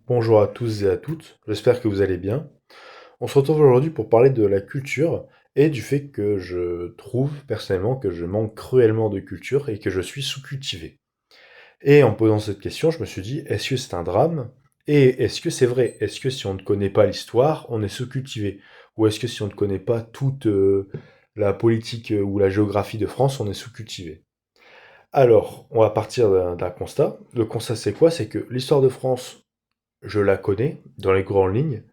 Bonjour à tous et à toutes, j'espère que vous allez bien. On se retrouve aujourd'hui pour parler de la culture et du fait que je trouve personnellement que je manque cruellement de culture et que je suis sous-cultivé. Et en posant cette question, je me suis dit, est-ce que c'est un drame? Et est-ce que c'est vrai? Est-ce que si on ne connaît pas l'histoire, on est sous-cultivé? Ou est-ce que si on ne connaît pas toute la politique ou la géographie de France, on est sous-cultivé? Alors, on va partir d'un constat. Le constat, c'est quoi? C'est que l'histoire de France, je la connais dans les grandes lignes,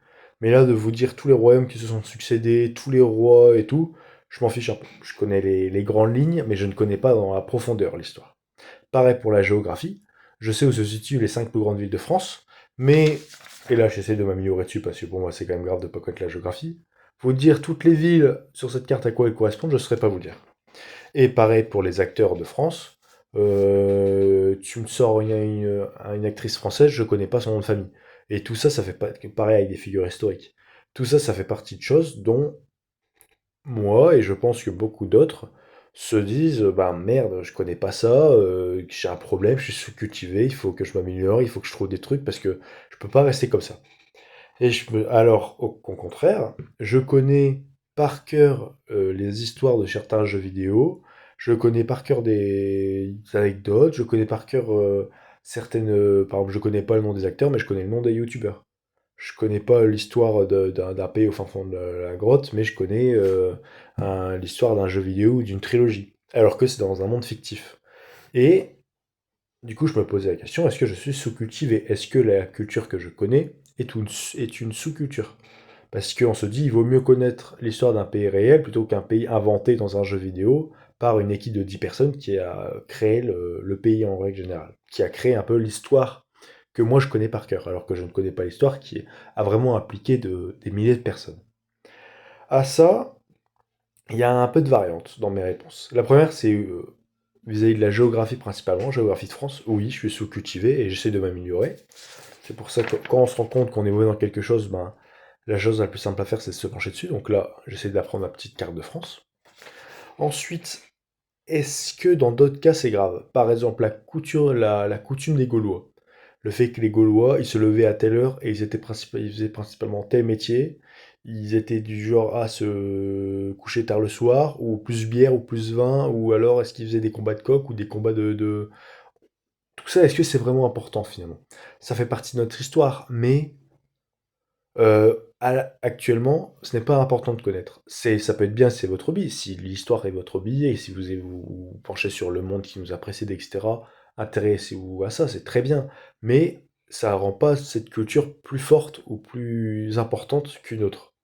mais là de vous dire tous les royaumes qui se sont succédés, tous les rois et tout, je m'en fiche un peu. Je connais les grandes lignes, mais je ne connais pas dans la profondeur l'histoire. Pareil pour la géographie, je sais où se situent les 5 plus grandes villes de France, mais, et là j'essaie de m'améliorer dessus parce que pour moi c'est quand même grave de ne pas connaître la géographie, vous dire toutes les villes sur cette carte à quoi elles correspondent, je ne saurais pas vous dire. Et pareil pour les acteurs de France. Tu me sors une actrice française, je connais pas son nom de famille. Et tout ça, ça fait pas pareil avec des figures historiques. Tout ça, ça fait partie de choses dont moi, et je pense que beaucoup d'autres, se disent, bah merde, je connais pas ça, j'ai un problème, je suis sous-cultivé, il faut que je m'améliore, il faut que je trouve des trucs parce que je peux pas rester comme ça. Alors, au contraire, je connais par cœur les histoires de certains jeux vidéo, je connais par cœur des anecdotes, je connais par cœur certaines. Par exemple, je connais pas le nom des acteurs, mais je connais le nom des youtubeurs. Je connais pas l'histoire d'un pays au fin fond de la grotte, mais je connais l'histoire d'un jeu vidéo ou d'une trilogie. Alors que c'est dans un monde fictif. Et du coup, je me posais la question, est-ce que je suis sous-cultivé? Est-ce que la culture que je connais est une sous-culture? Parce qu'on se dit, il vaut mieux connaître l'histoire d'un pays réel plutôt qu'un pays inventé dans un jeu vidéo par une équipe de 10 personnes qui a créé le pays en règle générale, qui a créé un peu l'histoire que moi je connais par cœur, alors que je ne connais pas l'histoire a vraiment impliqué des milliers de personnes. À ça, il y a un peu de variante dans mes réponses. La première, c'est vis-à-vis de la géographie principalement, géographie de France, oui, je suis sous-cultivé et j'essaie de m'améliorer. C'est pour ça que quand on se rend compte qu'on est mauvais dans quelque chose, ben, la chose la plus simple à faire, c'est de se pencher dessus. Donc là, j'essaie d'apprendre ma petite carte de France. Ensuite, est-ce que dans d'autres cas, c'est grave? Par exemple, la coutume des Gaulois. Le fait que les Gaulois, ils se levaient à telle heure et ils faisaient principalement tel métier. Ils étaient du genre à se coucher tard le soir, ou plus bière, ou plus vin, ou alors est-ce qu'ils faisaient des combats de coq ou des combats de... Tout ça, est-ce que c'est vraiment important finalement? Ça fait partie de notre histoire, mais actuellement, ce n'est pas important de connaître. Ça peut être bien si c'est votre hobby. Si l'histoire est votre hobby et si vous penchez sur le monde qui nous a précédés, etc., intéressez-vous à ça, c'est très bien. Mais ça rend pas cette culture plus forte ou plus importante qu'une autre.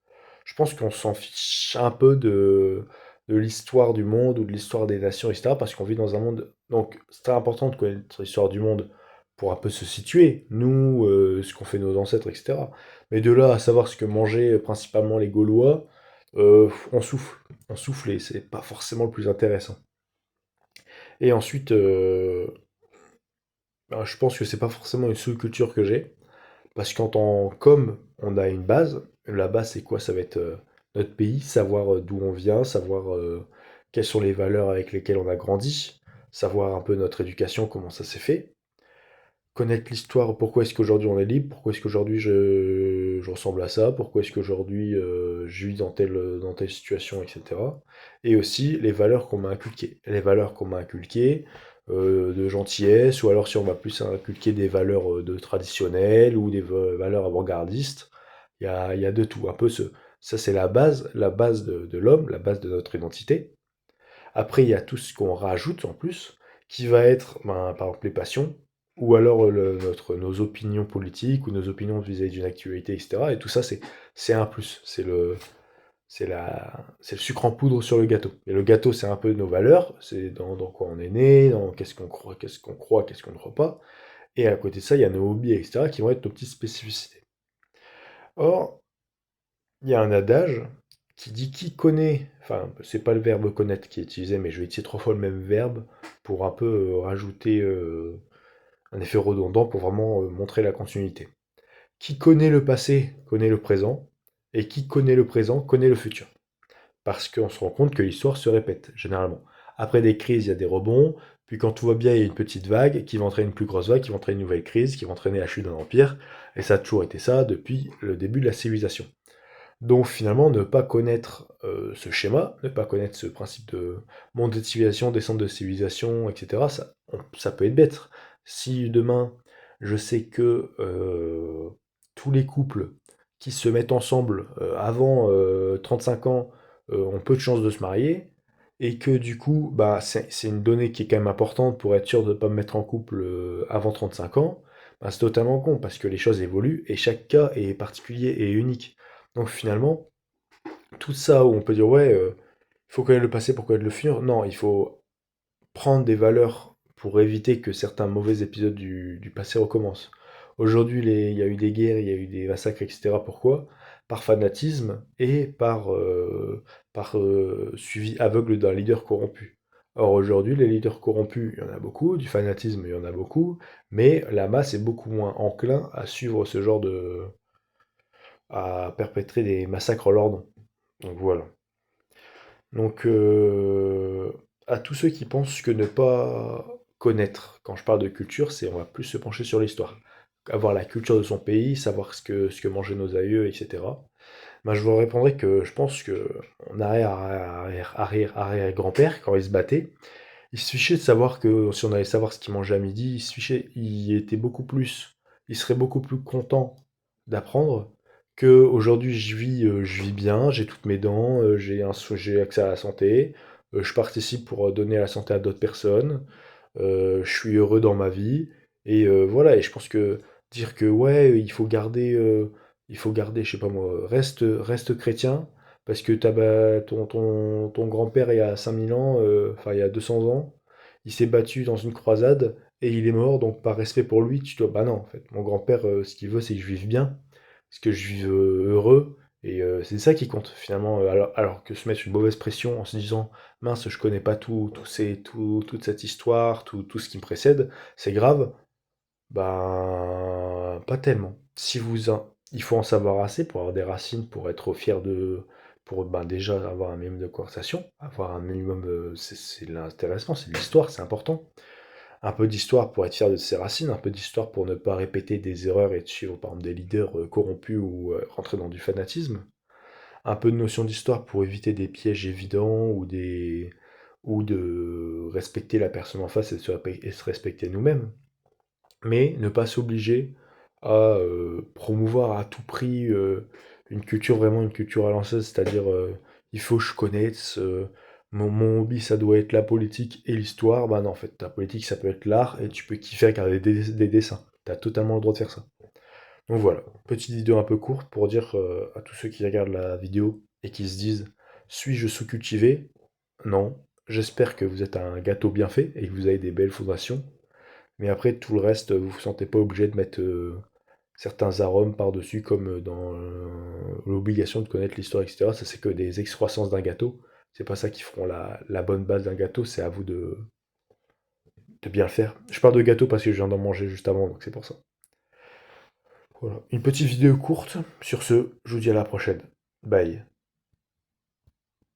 Je pense qu'on s'en fiche un peu de l'histoire du monde ou de l'histoire des nations, etc. Parce qu'on vit dans un monde. Donc, c'est très important de connaître l'histoire du monde pour un peu se situer, nous, ce qu'ont fait nos ancêtres, etc. Mais de là à savoir ce que mangeaient principalement les Gaulois, on souffle. On souffle et c'est pas forcément le plus intéressant. Et ensuite, ben, je pense que c'est pas forcément une sous-culture que j'ai. Parce qu'en tant qu'homme, on a une base. La base, c'est quoi? Ça va être notre pays, savoir d'où on vient, savoir quelles sont les valeurs avec lesquelles on a grandi, savoir un peu notre éducation, comment ça s'est fait, connaître l'histoire, pourquoi est-ce qu'aujourd'hui on est libre, pourquoi est-ce qu'aujourd'hui je ressemble à ça, pourquoi est-ce qu'aujourd'hui je vis dans telle situation, etc. Et aussi les valeurs qu'on m'a inculquées. Les valeurs qu'on m'a inculquées de gentillesse, ou alors si on m'a plus inculqué des valeurs de traditionnelles ou des valeurs avant-gardistes, il y a de tout. Ça c'est la base de l'homme, la base de notre identité. Après, il y a tout ce qu'on rajoute en plus, qui va être, ben, par exemple, les passions, ou alors nos opinions politiques, ou nos opinions vis-à-vis d'une actualité, etc. Et tout ça, c'est un plus. C'est le sucre en poudre sur le gâteau. Et le gâteau, c'est un peu nos valeurs, c'est dans quoi on est né, dans qu'est-ce qu'on ne croit pas. Et à côté de ça, il y a nos hobbies, etc., qui vont être nos petites spécificités. Or, il y a un adage qui dit qui connaît, enfin, c'est pas le verbe connaître qui est utilisé, mais je vais utiliser 3 fois le même verbe pour un peu rajouter un effet redondant pour vraiment montrer la continuité. Qui connaît le passé connaît le présent, et qui connaît le présent connaît le futur. Parce qu'on se rend compte que l'histoire se répète, généralement. Après des crises, il y a des rebonds, Puis quand tout va bien, il y a une petite vague qui va entraîner une plus grosse vague, qui va entraîner une nouvelle crise, qui va entraîner la chute d'un empire, et ça a toujours été ça depuis le début de la civilisation. Donc finalement, ne pas connaître ce schéma, ne pas connaître ce principe de monde de civilisation, descente de civilisation, etc., ça peut être bête. Si demain, je sais que tous les couples qui se mettent ensemble avant 35 ans ont peu de chances de se marier, et que du coup, bah, c'est une donnée qui est quand même importante pour être sûr de ne pas me mettre en couple avant 35 ans, bah, c'est totalement con, parce que les choses évoluent, et chaque cas est particulier et unique. Donc finalement, tout ça où on peut dire ouais, il faut connaître le passé pour connaître le futur, non, il faut prendre des valeurs pour éviter que certains mauvais épisodes du passé recommencent. Aujourd'hui, il y a eu des guerres, il y a eu des massacres, etc. Pourquoi? Par fanatisme et par suivi aveugle d'un leader corrompu. Or aujourd'hui, les leaders corrompus, il y en a beaucoup, du fanatisme, il y en a beaucoup, mais la masse est beaucoup moins enclin à suivre ce genre à perpétrer des massacres en leur nom. Donc voilà. Donc, à tous ceux qui pensent que ne pas connaître, quand je parle de culture, c'est on va plus se pencher sur l'histoire. Avoir la culture de son pays, savoir ce que mangeaient nos aïeux, etc. Ben, je vous répondrai que je pense que mon arrière-grand-père, quand il se battait, il se fichait de savoir que si on allait savoir ce qu'il mangeait à midi, il serait beaucoup plus content d'apprendre que aujourd'hui je vis bien, j'ai toutes mes dents, j'ai accès à la santé, je participe pour donner la santé à d'autres personnes, je suis heureux dans ma vie, et voilà. Et je pense que dire que ouais, il faut garder, je sais pas moi, reste chrétien, parce que ton grand-père il y a 5000 ans, enfin il y a 200 ans, il s'est battu dans une croisade et il est mort, donc par respect pour lui, tu dois. Bah non, en fait, mon grand-père, ce qu'il veut, c'est que je vive bien, parce que je vive heureux, et c'est ça qui compte finalement, alors que se mettre une mauvaise pression en se disant mince, je connais pas toute cette histoire, tout ce qui me précède, c'est grave, ben, pas tellement. Il faut en savoir assez pour avoir des racines, pour être fier pour ben, déjà avoir un minimum de conversation, avoir un minimum, c'est de l'intéressement, c'est de l'histoire, c'est important. Un peu d'histoire pour être fier de ses racines, un peu d'histoire pour ne pas répéter des erreurs et de suivre par exemple des leaders corrompus ou rentrer dans du fanatisme. Un peu de notion d'histoire pour éviter des pièges évidents ou de respecter la personne en face et se respecter nous-mêmes. Mais ne pas s'obliger à promouvoir à tout prix une culture, vraiment une culture à l'ancienne, c'est-à-dire il faut que je connaisse, mon hobby ça doit être la politique et l'histoire. Bah non, en fait, ta politique ça peut être l'art et tu peux kiffer regarder des dessins. T'as totalement le droit de faire ça. Donc voilà, petite vidéo un peu courte pour dire à tous ceux qui regardent la vidéo et qui se disent suis-je sous-cultivé? Non. J'espère que vous êtes un gâteau bien fait et que vous avez des belles fondations. Mais après, tout le reste, vous vous sentez pas obligé de mettre certains arômes par-dessus, comme dans l'obligation de connaître l'histoire, etc. Ça, c'est que des excroissances d'un gâteau. C'est pas ça qui feront la bonne base d'un gâteau, c'est à vous de bien le faire. Je parle de gâteau parce que je viens d'en manger juste avant, donc c'est pour ça. Voilà. Une petite vidéo courte. Sur ce, je vous dis à la prochaine. Bye.